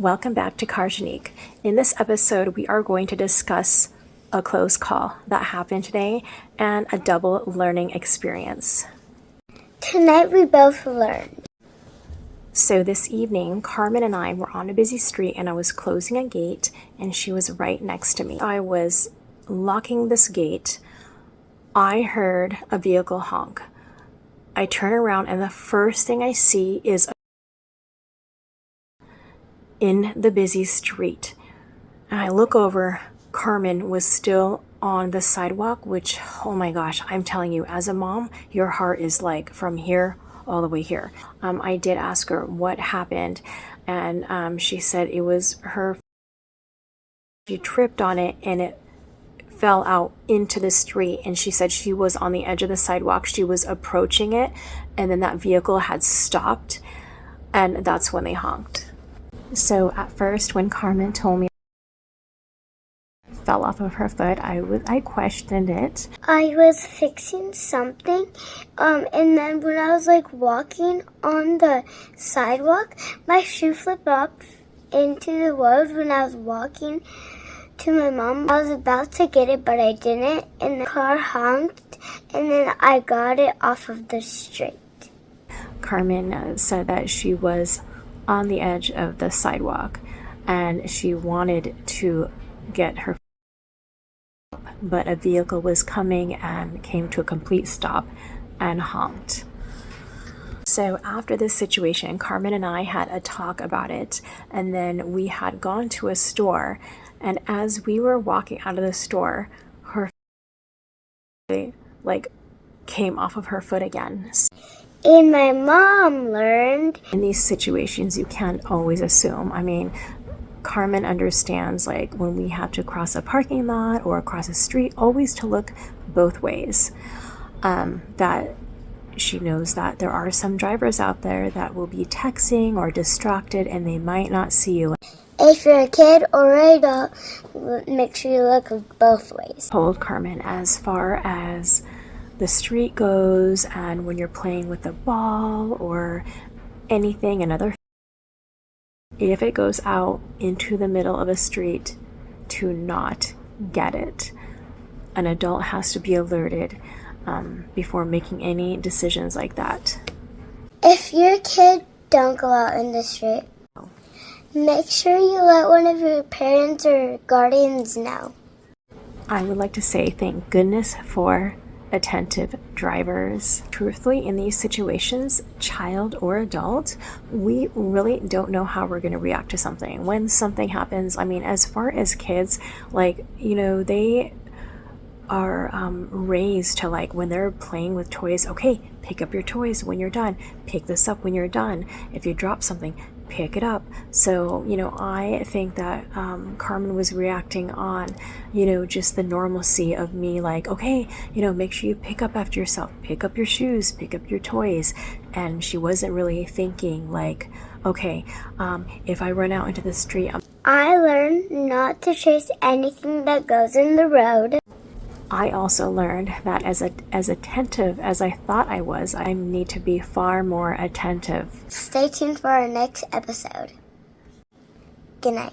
Welcome back to Car.gen.ique. In this episode, we are going to discuss a close call that happened today and a double learning experience. Tonight we both learned. So this evening, Carmen and I were on a busy street and I was closing a gate and she was right next to me. I was locking this gate. I heard a vehicle honk. I turn around and the first thing I see is in the busy street. And I look over, Carmen was still on the sidewalk, which, oh my gosh, I'm telling you, as a mom, your heart is like from here all the way here. I did ask her what happened, and she said it was her. She tripped on it and it fell out into the street, and she said she was on the edge of the sidewalk. She was approaching it, and then that vehicle had stopped, and that's when they honked. So at first, when Carmen told me it fell off of her foot, I questioned it. I was fixing something, and then when I was walking on the sidewalk, my shoe flipped off into the road when I was walking to my mom. I was about to get it, but I didn't, and the car honked, and then I got it off of the street. Carmen said that she was on the edge of the sidewalk and she wanted to get her, but a vehicle was coming and came to a complete stop and honked. So after this situation, Carmen and I had a talk about it, and then we had gone to a store, and as we were walking out of the store, her came off of her foot again. And my mom learned. In these situations, you can't always assume. I mean, Carmen understands when we have to cross a parking lot or across a street, always to look both ways. That she knows that there are some drivers out there that will be texting or distracted and they might not see you. If you're a kid or an adult, make sure you look both ways. Told Carmen, as far as the street goes, and when you're playing with a ball or anything, if it goes out into the middle of a street, to not get it. An adult has to be alerted before making any decisions like that. If you're a kid, don't go out in the street. Make sure you let one of your parents or guardians know. I would like to say thank goodness for attentive drivers. Truthfully, in these situations, child or adult, we really don't know how we're going to react to something. When something happens, I mean, as far as kids, they are raised to when they're playing with toys, okay, pick up your toys when you're done, pick this up when you're done. If you drop something, pick it up. So, I think that Carmen was reacting on, just the normalcy of me, okay, make sure you pick up after yourself, pick up your shoes, pick up your toys. And she wasn't really thinking okay, if I run out into the street. I learned not to chase anything that goes in the road. I also learned that as attentive as I thought I was, I need to be far more attentive. Stay tuned for our next episode. Good night.